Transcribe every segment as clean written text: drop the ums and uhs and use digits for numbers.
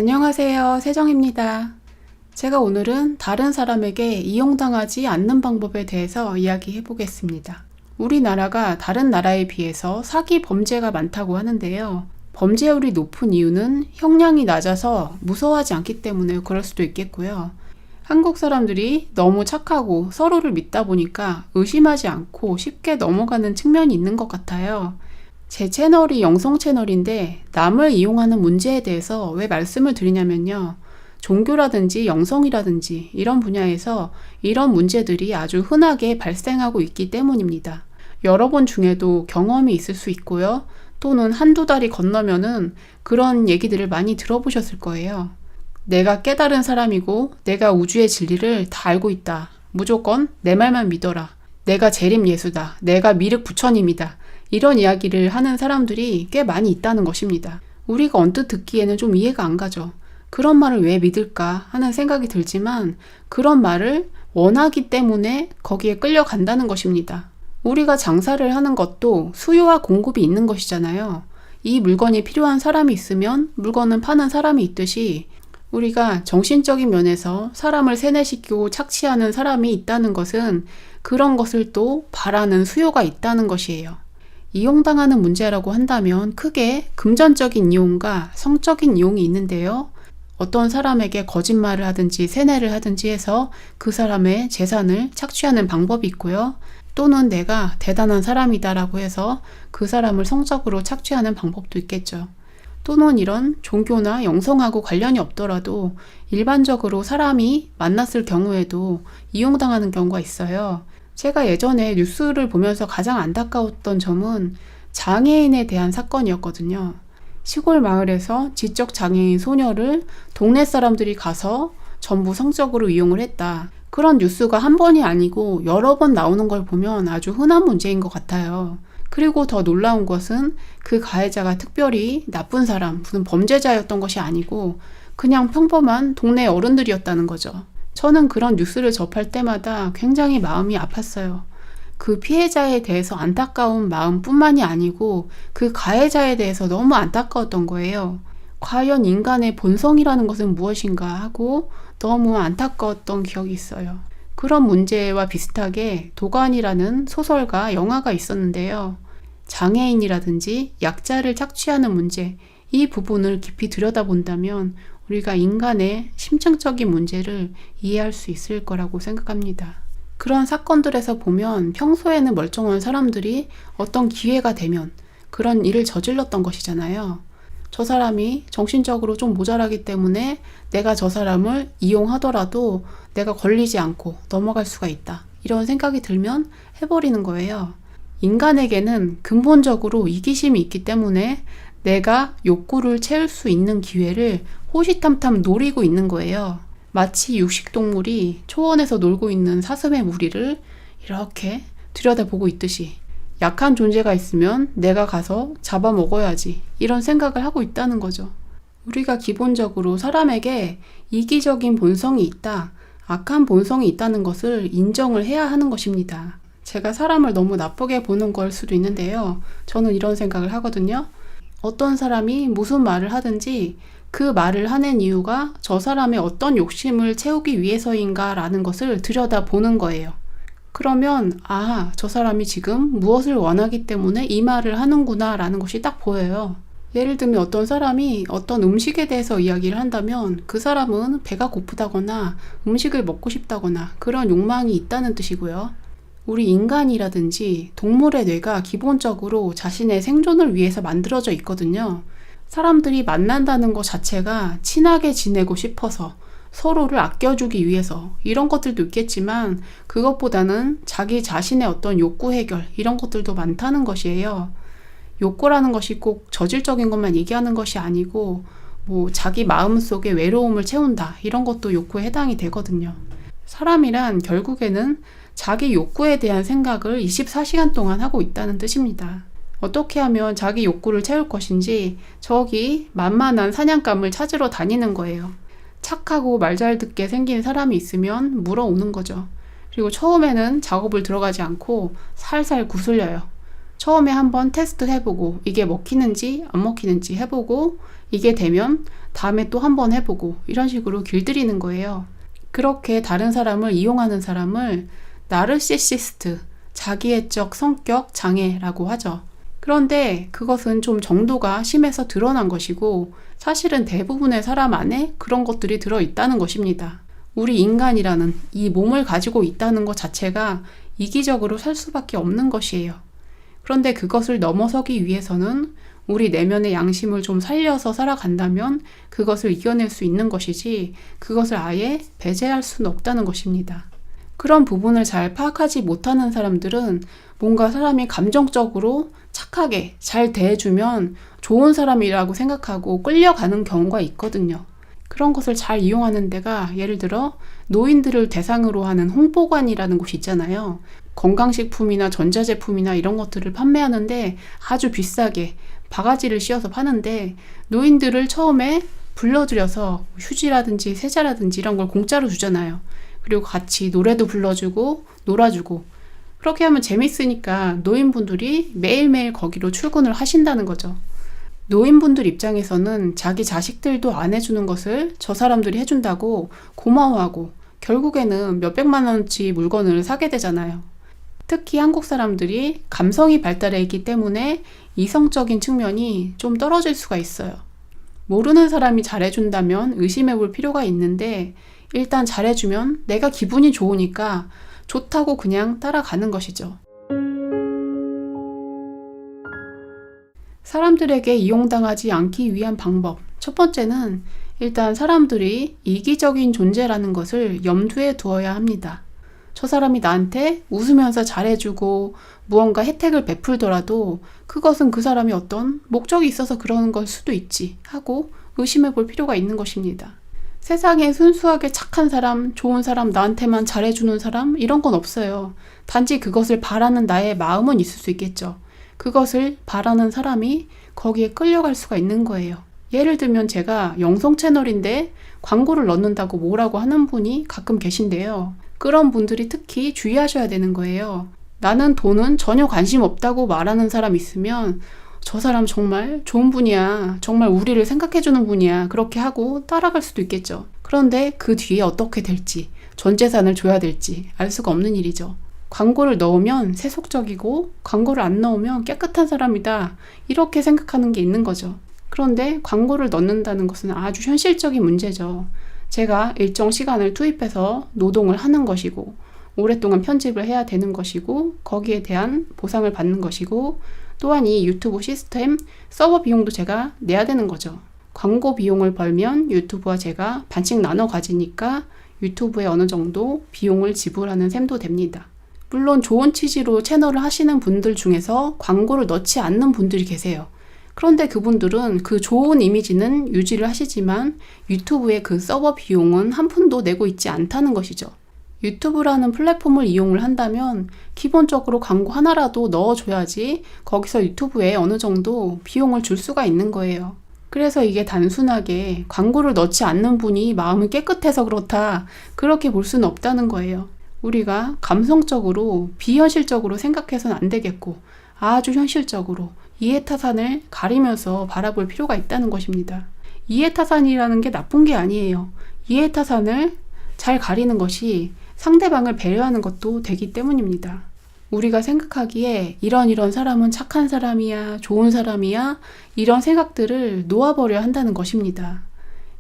안녕하세요. 세정입니다. 제가 오늘은 다른 사람에게 이용당하지 않는 방법에 대해서 이야기해 보겠습니다. 우리나라가 다른 나라에 비해서 사기 범죄가 많다고 하는데요. 범죄율이 높은 이유는 형량이 낮아서 무서워하지 않기 때문에 그럴 수도 있겠고요. 한국 사람들이 너무 착하고 서로를 믿다 보니까 의심하지 않고 쉽게 넘어가는 측면이 있는 것 같아요. 제 채널이 영성 채널인데 남을 이용하는 문제에 대해서 왜 말씀을 드리냐면요. 종교라든지 영성이라든지 이런 분야에서 이런 문제들이 아주 흔하게 발생하고 있기 때문입니다. 여러분 중에도 경험이 있을 수 있고요. 또는 한두 달이 건너면은 그런 얘기들을 많이 들어보셨을 거예요. 내가 깨달은 사람이고 내가 우주의 진리를 다 알고 있다. 무조건 내 말만 믿어라. 내가 재림 예수다. 내가 미륵 부처님이다. 이런 이야기를 하는 사람들이 꽤 많이 있다는 것입니다. 우리가 언뜻 듣기에는 좀 이해가 안 가죠. 그런 말을 왜 믿을까 하는 생각이 들지만 그런 말을 원하기 때문에 거기에 끌려간다는 것입니다. 우리가 장사를 하는 것도 수요와 공급이 있는 것이잖아요. 이 물건이 필요한 사람이 있으면 물건은 파는 사람이 있듯이 우리가 정신적인 면에서 사람을 세뇌시키고 착취하는 사람이 있다는 것은 그런 것을 또 바라는 수요가 있다는 것이에요. 이용당하는 문제라고 한다면 크게 금전적인 이용과 성적인 이용이 있는데요. 어떤 사람에게 거짓말을 하든지 세뇌를 하든지 해서 그 사람의 재산을 착취하는 방법이 있고요. 또는 내가 대단한 사람이다라고 해서 그 사람을 성적으로 착취하는 방법도 있겠죠. 또는 이런 종교나 영성하고 관련이 없더라도 일반적으로 사람이 만났을 경우에도 이용당하는 경우가 있어요. 제가 예전에 뉴스를 보면서 가장 안타까웠던 점은 장애인에 대한 사건이었거든요. 시골 마을에서 지적 장애인 소녀를 동네 사람들이 가서 전부 성적으로 이용을 했다. 그런 뉴스가 한 번이 아니고 여러 번 나오는 걸 보면 아주 흔한 문제인 것 같아요. 그리고 더 놀라운 것은 그 가해자가 특별히 나쁜 사람, 무슨 범죄자였던 것이 아니고 그냥 평범한 동네 어른들이었다는 거죠. 저는 그런 뉴스를 접할 때마다 굉장히 마음이 아팠어요. 그 피해자에 대해서 안타까운 마음뿐만이 아니고 그 가해자에 대해서 너무 안타까웠던 거예요. 과연 인간의 본성이라는 것은 무엇인가 하고 너무 안타까웠던 기억이 있어요. 그런 문제와 비슷하게 도관이라는 소설과 영화가 있었는데요. 장애인이라든지 약자를 착취하는 문제, 이 부분을 깊이 들여다본다면 우리가 인간의 심층적인 문제를 이해할 수 있을 거라고 생각합니다. 그런 사건들에서 보면 평소에는 멀쩡한 사람들이 어떤 기회가 되면 그런 일을 저질렀던 것이잖아요. 저 사람이 정신적으로 좀 모자라기 때문에 내가 저 사람을 이용하더라도 내가 걸리지 않고 넘어갈 수가 있다. 이런 생각이 들면 해버리는 거예요. 인간에게는 근본적으로 이기심이 있기 때문에 내가 욕구를 채울 수 있는 기회를 호시탐탐 노리고 있는 거예요. 마치 육식동물이 초원에서 놀고 있는 사슴의 무리를 이렇게 들여다보고 있듯이 약한 존재가 있으면 내가 가서 잡아먹어야지 이런 생각을 하고 있다는 거죠. 우리가 기본적으로 사람에게 이기적인 본성이 있다, 악한 본성이 있다는 것을 인정을 해야 하는 것입니다. 제가 사람을 너무 나쁘게 보는 걸 수도 있는데요. 저는 이런 생각을 하거든요. 어떤 사람이 무슨 말을 하든지 그 말을 하는 이유가 저 사람의 어떤 욕심을 채우기 위해서인가 라는 것을 들여다보는 거예요. 그러면 저 사람이 지금 무엇을 원하기 때문에 이 말을 하는구나 라는 것이 딱 보여요. 예를 들면 어떤 사람이 어떤 음식에 대해서 이야기를 한다면 그 사람은 배가 고프다거나 음식을 먹고 싶다거나 그런 욕망이 있다는 뜻이고요. 우리 인간이라든지 동물의 뇌가 기본적으로 자신의 생존을 위해서 만들어져 있거든요. 사람들이 만난다는 것 자체가 친하게 지내고 싶어서 서로를 아껴주기 위해서 이런 것들도 있겠지만 그것보다는 자기 자신의 어떤 욕구 해결 이런 것들도 많다는 것이에요. 욕구라는 것이 꼭 저질적인 것만 얘기하는 것이 아니고 자기 마음속에 외로움을 채운다 이런 것도 욕구에 해당이 되거든요. 사람이란 결국에는 자기 욕구에 대한 생각을 24시간 동안 하고 있다는 뜻입니다. 어떻게 하면 자기 욕구를 채울 것인지 저기 만만한 사냥감을 찾으러 다니는 거예요. 착하고 말 잘 듣게 생긴 사람이 있으면 물어오는 거죠. 그리고 처음에는 작업을 들어가지 않고 살살 구슬려요. 처음에 한번 테스트 해보고 이게 먹히는지 안 먹히는지 해보고 이게 되면 다음에 또 한 번 해보고 이런 식으로 길들이는 거예요. 그렇게 다른 사람을 이용하는 사람을 나르시시스트, 자기애적 성격 장애라고 하죠. 그런데 그것은 좀 정도가 심해서 드러난 것이고 사실은 대부분의 사람 안에 그런 것들이 들어있다는 것입니다. 우리 인간이라는 이 몸을 가지고 있다는 것 자체가 이기적으로 살 수밖에 없는 것이에요. 그런데 그것을 넘어서기 위해서는 우리 내면의 양심을 좀 살려서 살아간다면 그것을 이겨낼 수 있는 것이지 그것을 아예 배제할 수는 없다는 것입니다. 그런 부분을 잘 파악하지 못하는 사람들은 뭔가 사람이 감정적으로 착하게 잘 대해주면 좋은 사람이라고 생각하고 끌려가는 경우가 있거든요. 그런 것을 잘 이용하는 데가 예를 들어 노인들을 대상으로 하는 홍보관이라는 곳이 있잖아요. 건강식품이나 전자제품이나 이런 것들을 판매하는데 아주 비싸게 바가지를 씌워서 파는데 노인들을 처음에 불러들여서 휴지라든지 세제라든지 이런 걸 공짜로 주잖아요. 그리고 같이 노래도 불러주고 놀아주고 그렇게 하면 재밌으니까 노인분들이 매일매일 거기로 출근을 하신다는 거죠. 노인분들 입장에서는 자기 자식들도 안 해주는 것을 저 사람들이 해준다고 고마워하고 결국에는 몇백만 원어치 물건을 사게 되잖아요. 특히 한국 사람들이 감성이 발달해 있기 때문에 이성적인 측면이 좀 떨어질 수가 있어요. 모르는 사람이 잘해준다면 의심해 볼 필요가 있는데 일단 잘해주면 내가 기분이 좋으니까 좋다고 그냥 따라가는 것이죠. 사람들에게 이용당하지 않기 위한 방법. 첫 번째는 일단 사람들이 이기적인 존재라는 것을 염두에 두어야 합니다. 저 사람이 나한테 웃으면서 잘해주고 무언가 혜택을 베풀더라도 그것은 그 사람이 어떤 목적이 있어서 그러는 걸 수도 있지 하고 의심해 볼 필요가 있는 것입니다. 세상에 순수하게 착한 사람, 좋은 사람, 나한테만 잘해주는 사람 이런 건 없어요. 단지 그것을 바라는 나의 마음은 있을 수 있겠죠. 그것을 바라는 사람이 거기에 끌려갈 수가 있는 거예요. 예를 들면 제가 영상 채널인데 광고를 넣는다고 뭐라고 하는 분이 가끔 계신데요. 그런 분들이 특히 주의하셔야 되는 거예요. 나는 돈은 전혀 관심 없다고 말하는 사람 있으면 저 사람 정말 좋은 분이야. 정말 우리를 생각해주는 분이야. 그렇게 하고 따라갈 수도 있겠죠. 그런데 그 뒤에 어떻게 될지, 전 재산을 줘야 될지 알 수가 없는 일이죠. 광고를 넣으면 세속적이고 광고를 안 넣으면 깨끗한 사람이다. 이렇게 생각하는 게 있는 거죠. 그런데 광고를 넣는다는 것은 아주 현실적인 문제죠. 제가 일정 시간을 투입해서 노동을 하는 것이고 오랫동안 편집을 해야 되는 것이고 거기에 대한 보상을 받는 것이고 또한 이 유튜브 시스템 서버 비용도 제가 내야 되는 거죠. 광고 비용을 벌면 유튜브와 제가 반씩 나눠 가지니까 유튜브에 어느 정도 비용을 지불하는 셈도 됩니다. 물론 좋은 취지로 채널을 하시는 분들 중에서 광고를 넣지 않는 분들이 계세요. 그런데 그분들은 그 좋은 이미지는 유지를 하시지만 유튜브의 그 서버 비용은 한 푼도 내고 있지 않다는 것이죠. 유튜브라는 플랫폼을 이용을 한다면 기본적으로 광고 하나라도 넣어줘야지 거기서 유튜브에 어느 정도 비용을 줄 수가 있는 거예요. 그래서 이게 단순하게 광고를 넣지 않는 분이 마음이 깨끗해서 그렇다 그렇게 볼 수는 없다는 거예요. 우리가 감성적으로 비현실적으로 생각해서는 안 되겠고 아주 현실적으로 이해타산을 가리면서 바라볼 필요가 있다는 것입니다. 이해타산이라는 게 나쁜 게 아니에요. 이해타산을 잘 가리는 것이 상대방을 배려하는 것도 되기 때문입니다. 우리가 생각하기에 이런 사람은 착한 사람이야, 좋은 사람이야 이런 생각들을 놓아버려야 한다는 것입니다.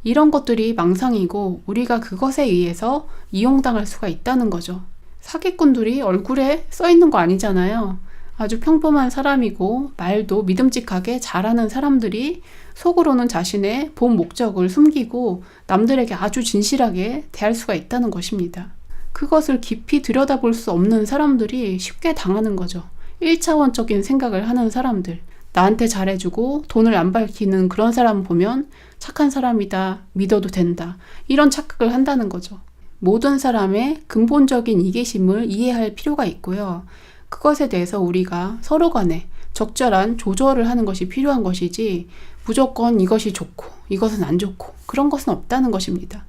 이런 것들이 망상이고 우리가 그것에 의해서 이용당할 수가 있다는 거죠. 사기꾼들이 얼굴에 써있는 거 아니잖아요. 아주 평범한 사람이고 말도 믿음직하게 잘하는 사람들이 속으로는 자신의 본 목적을 숨기고 남들에게 아주 진실하게 대할 수가 있다는 것입니다. 그것을 깊이 들여다볼 수 없는 사람들이 쉽게 당하는 거죠. 1차원적인 생각을 하는 사람들, 나한테 잘해주고 돈을 안 밝히는 그런 사람 보면 착한 사람이다, 믿어도 된다 이런 착각을 한다는 거죠. 모든 사람의 근본적인 이기심을 이해할 필요가 있고요. 그것에 대해서 우리가 서로 간에 적절한 조절을 하는 것이 필요한 것이지 무조건 이것이 좋고 이것은 안 좋고 그런 것은 없다는 것입니다.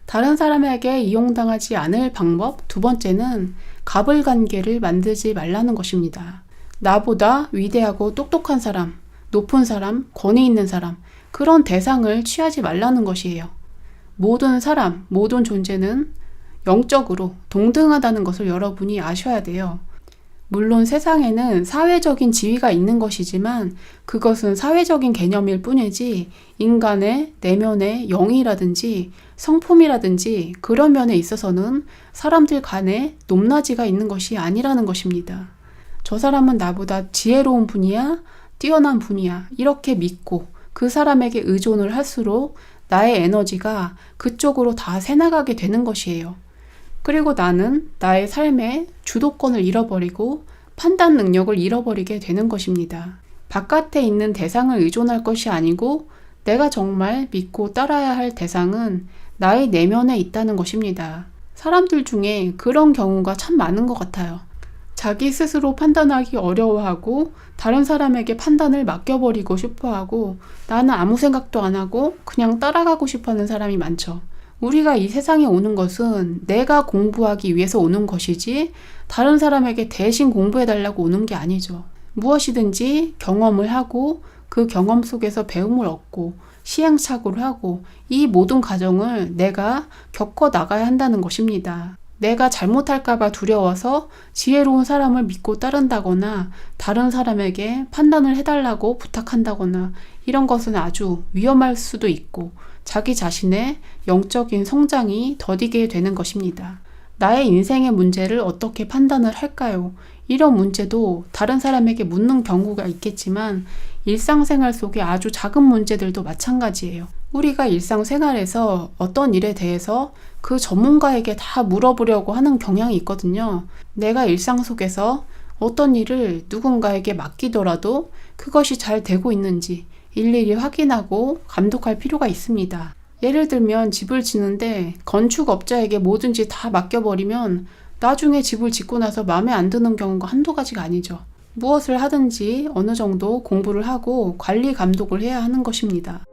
다른 사람에게 이용당하지 않을 방법 두 번째는 갑을관계를 만들지 말라는 것입니다. 나보다 위대하고 똑똑한 사람, 높은 사람, 권위 있는 사람, 그런 대상을 취하지 말라는 것이에요. 모든 사람, 모든 존재는 영적으로 동등하다는 것을 여러분이 아셔야 돼요. 물론 세상에는 사회적인 지위가 있는 것이지만 그것은 사회적인 개념일 뿐이지 인간의 내면의 영이라든지 성품이라든지 그런 면에 있어서는 사람들 간에 높낮이가 있는 것이 아니라는 것입니다. 저 사람은 나보다 지혜로운 분이야, 뛰어난 분이야 이렇게 믿고 그 사람에게 의존을 할수록 나의 에너지가 그쪽으로 다 새나가게 되는 것이에요. 그리고 나는 나의 삶의 주도권을 잃어버리고 판단 능력을 잃어버리게 되는 것입니다. 바깥에 있는 대상을 의존할 것이 아니고 내가 정말 믿고 따라야 할 대상은 나의 내면에 있다는 것입니다. 사람들 중에 그런 경우가 참 많은 것 같아요. 자기 스스로 판단하기 어려워하고 다른 사람에게 판단을 맡겨버리고 싶어하고 나는 아무 생각도 안 하고 그냥 따라가고 싶어하는 사람이 많죠. 우리가 이 세상에 오는 것은 내가 공부하기 위해서 오는 것이지 다른 사람에게 대신 공부해달라고 오는 게 아니죠. 무엇이든지 경험을 하고 그 경험 속에서 배움을 얻고 시행착오를 하고 이 모든 과정을 내가 겪어 나가야 한다는 것입니다. 내가 잘못할까봐 두려워서 지혜로운 사람을 믿고 따른다거나 다른 사람에게 판단을 해달라고 부탁한다거나 이런 것은 아주 위험할 수도 있고 자기 자신의 영적인 성장이 더디게 되는 것입니다. 나의 인생의 문제를 어떻게 판단을 할까요? 이런 문제도 다른 사람에게 묻는 경우가 있겠지만 일상생활 속에 아주 작은 문제들도 마찬가지예요. 우리가 일상생활에서 어떤 일에 대해서 그 전문가에게 다 물어보려고 하는 경향이 있거든요. 내가 일상 속에서 어떤 일을 누군가에게 맡기더라도 그것이 잘 되고 있는지 일일이 확인하고 감독할 필요가 있습니다. 예를 들면 집을 짓는데 건축업자에게 뭐든지 다 맡겨버리면 나중에 집을 짓고 나서 마음에 안 드는 경우가 한두 가지가 아니죠. 무엇을 하든지 어느 정도 공부를 하고 관리 감독을 해야 하는 것입니다.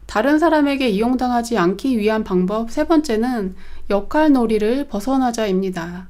다른 사람에게 이용당하지 않기 위한 방법 세 번째는 역할놀이를 벗어나자입니다.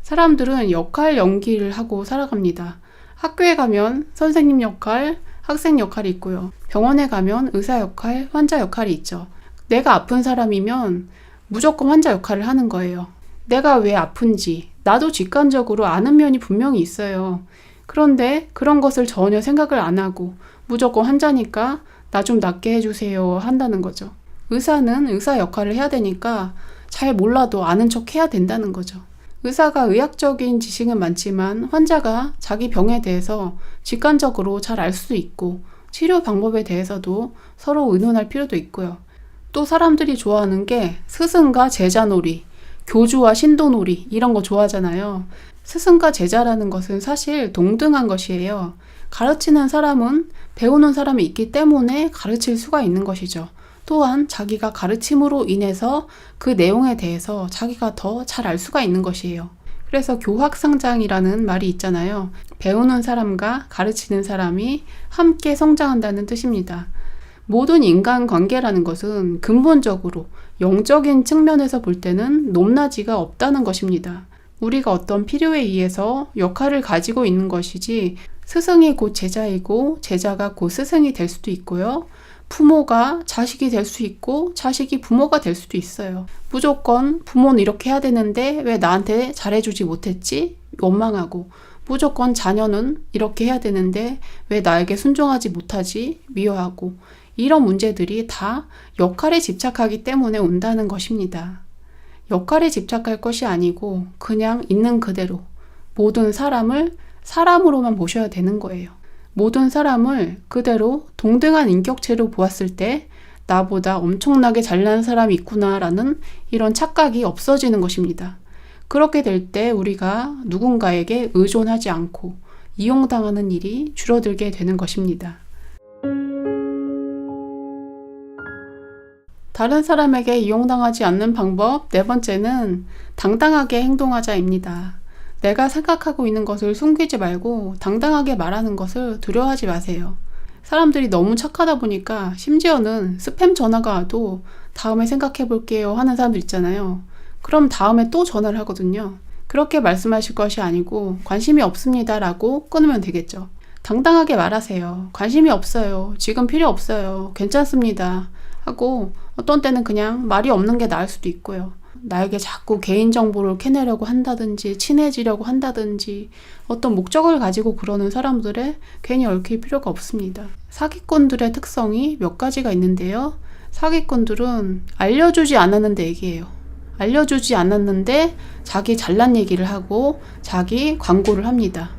사람들은 역할 연기를 하고 살아갑니다. 학교에 가면 선생님 역할, 학생 역할이 있고요. 병원에 가면 의사 역할, 환자 역할이 있죠. 내가 아픈 사람이면 무조건 환자 역할을 하는 거예요. 내가 왜 아픈지 나도 직관적으로 아는 면이 분명히 있어요. 그런데 그런 것을 전혀 생각을 안 하고 무조건 환자니까 나 좀 낫게 해주세요 한다는 거죠. 의사는 의사 역할을 해야 되니까 잘 몰라도 아는 척 해야 된다는 거죠. 의사가 의학적인 지식은 많지만 환자가 자기 병에 대해서 직관적으로 잘 알 수도 있고 치료 방법에 대해서도 서로 의논할 필요도 있고요. 또 사람들이 좋아하는 게 스승과 제자놀이, 교주와 신도놀이 이런 거 좋아하잖아요. 스승과 제자라는 것은 사실 동등한 것이에요. 가르치는 사람은 배우는 사람이 있기 때문에 가르칠 수가 있는 것이죠. 또한 자기가 가르침으로 인해서 그 내용에 대해서 자기가 더 잘 알 수가 있는 것이에요. 그래서 교학성장이라는 말이 있잖아요. 배우는 사람과 가르치는 사람이 함께 성장한다는 뜻입니다. 모든 인간관계라는 것은 근본적으로 영적인 측면에서 볼 때는 높낮이가 없다는 것입니다. 우리가 어떤 필요에 의해서 역할을 가지고 있는 것이지 스승이 곧 제자이고 제자가 곧 스승이 될 수도 있고요. 부모가 자식이 될 수 있고 자식이 부모가 될 수도 있어요. 무조건 부모는 이렇게 해야 되는데 왜 나한테 잘해주지 못했지? 원망하고 무조건 자녀는 이렇게 해야 되는데 왜 나에게 순종하지 못하지? 미워하고 이런 문제들이 다 역할에 집착하기 때문에 온다는 것입니다. 역할에 집착할 것이 아니고 그냥 있는 그대로 모든 사람을 사람으로만 보셔야 되는 거예요. 모든 사람을 그대로 동등한 인격체로 보았을 때 나보다 엄청나게 잘난 사람이 있구나라는 이런 착각이 없어지는 것입니다. 그렇게 될 때 우리가 누군가에게 의존하지 않고 이용당하는 일이 줄어들게 되는 것입니다. 다른 사람에게 이용당하지 않는 방법 네 번째는 당당하게 행동하자입니다. 내가 생각하고 있는 것을 숨기지 말고 당당하게 말하는 것을 두려워하지 마세요. 사람들이 너무 착하다 보니까 심지어는 스팸 전화가 와도 다음에 생각해 볼게요 하는 사람들 있잖아요. 그럼 다음에 또 전화를 하거든요. 그렇게 말씀하실 것이 아니고 관심이 없습니다 라고 끊으면 되겠죠. 당당하게 말하세요. 관심이 없어요. 지금 필요 없어요. 괜찮습니다. 하고 어떤 때는 그냥 말이 없는 게 나을 수도 있고요. 나에게 자꾸 개인정보를 캐내려고 한다든지 친해지려고 한다든지 어떤 목적을 가지고 그러는 사람들에 괜히 얽힐 필요가 없습니다. 사기꾼들의 특성이 몇 가지가 있는데요. 사기꾼들은 알려주지 않았는데 얘기해요. 알려주지 않았는데 자기 잘난 얘기를 하고 자기 광고를 합니다.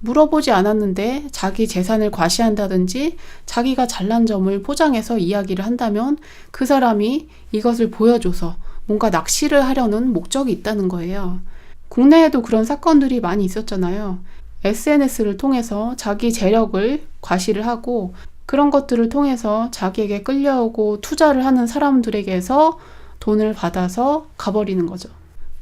물어보지 않았는데 자기 재산을 과시한다든지 자기가 잘난 점을 포장해서 이야기를 한다면 그 사람이 이것을 보여줘서 뭔가 낚시를 하려는 목적이 있다는 거예요. 국내에도 그런 사건들이 많이 있었잖아요. SNS를 통해서 자기 재력을 과시를 하고 그런 것들을 통해서 자기에게 끌려오고 투자를 하는 사람들에게서 돈을 받아서 가버리는 거죠.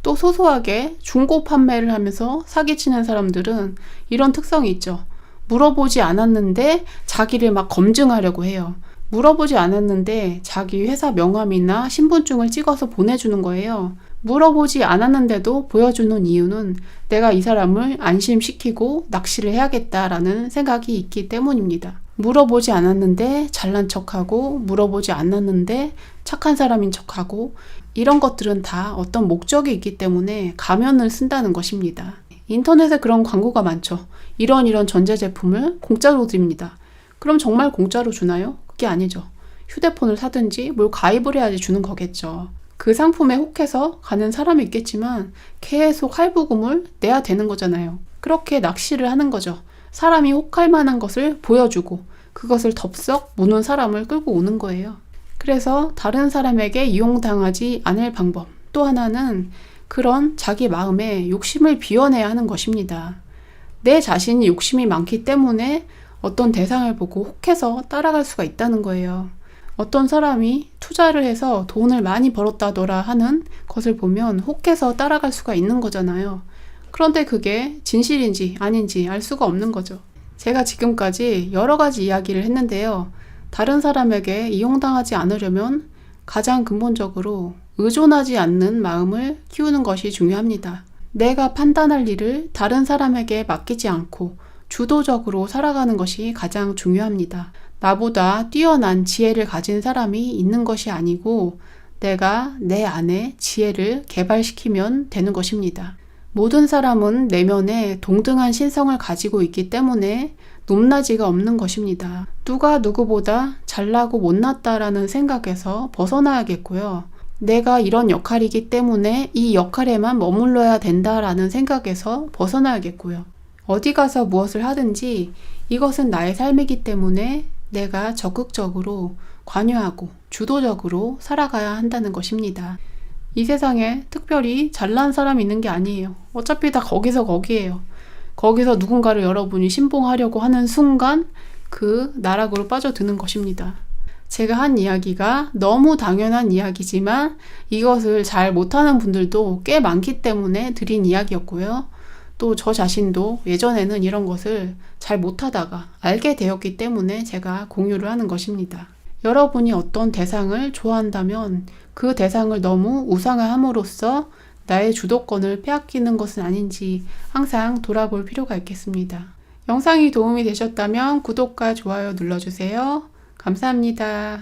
또 소소하게 중고 판매를 하면서 사기치는 사람들은 이런 특성이 있죠. 물어보지 않았는데 자기를 막 검증하려고 해요. 물어보지 않았는데 자기 회사 명함이나 신분증을 찍어서 보내주는 거예요. 물어보지 않았는데도 보여주는 이유는 내가 이 사람을 안심시키고 낚시를 해야겠다라는 생각이 있기 때문입니다. 물어보지 않았는데 잘난 척하고 물어보지 않았는데 착한 사람인 척하고 이런 것들은 다 어떤 목적이 있기 때문에 가면을 쓴다는 것입니다. 인터넷에 그런 광고가 많죠. 이런 전자제품을 공짜로 드립니다. 그럼 정말 공짜로 주나요? 그게 아니죠. 휴대폰을 사든지 뭘 가입을 해야지 주는 거겠죠. 그 상품에 혹해서 가는 사람이 있겠지만 계속 할부금을 내야 되는 거잖아요. 그렇게 낚시를 하는 거죠. 사람이 혹할 만한 것을 보여주고 그것을 덥석 무는 사람을 끌고 오는 거예요. 그래서 다른 사람에게 이용당하지 않을 방법 또 하나는 그런 자기 마음에 욕심을 비워내야 하는 것입니다. 내 자신이 욕심이 많기 때문에 어떤 대상을 보고 혹해서 따라갈 수가 있다는 거예요. 어떤 사람이 투자를 해서 돈을 많이 벌었다더라 하는 것을 보면 혹해서 따라갈 수가 있는 거잖아요. 그런데 그게 진실인지 아닌지 알 수가 없는 거죠. 제가 지금까지 여러 가지 이야기를 했는데요. 다른 사람에게 이용당하지 않으려면 가장 근본적으로 의존하지 않는 마음을 키우는 것이 중요합니다. 내가 판단할 일을 다른 사람에게 맡기지 않고 주도적으로 살아가는 것이 가장 중요합니다. 나보다 뛰어난 지혜를 가진 사람이 있는 것이 아니고 내가 내 안에 지혜를 개발시키면 되는 것입니다. 모든 사람은 내면에 동등한 신성을 가지고 있기 때문에 높낮이가 없는 것입니다. 누가 누구보다 잘나고 못났다라는 생각에서 벗어나야겠고요. 내가 이런 역할이기 때문에 이 역할에만 머물러야 된다라는 생각에서 벗어나야겠고요. 어디 가서 무엇을 하든지 이것은 나의 삶이기 때문에 내가 적극적으로 관여하고 주도적으로 살아가야 한다는 것입니다. 이 세상에 특별히 잘난 사람이 있는 게 아니에요. 어차피 다 거기서 거기에요. 거기서 누군가를 여러분이 신봉하려고 하는 순간 그 나락으로 빠져드는 것입니다. 제가 한 이야기가 너무 당연한 이야기지만 이것을 잘 못하는 분들도 꽤 많기 때문에 드린 이야기였고요. 또 저 자신도 예전에는 이런 것을 잘 못하다가 알게 되었기 때문에 제가 공유를 하는 것입니다. 여러분이 어떤 대상을 좋아한다면 그 대상을 너무 우상화함으로써 나의 주도권을 빼앗기는 것은 아닌지 항상 돌아볼 필요가 있겠습니다. 영상이 도움이 되셨다면 구독과 좋아요 눌러주세요. 감사합니다.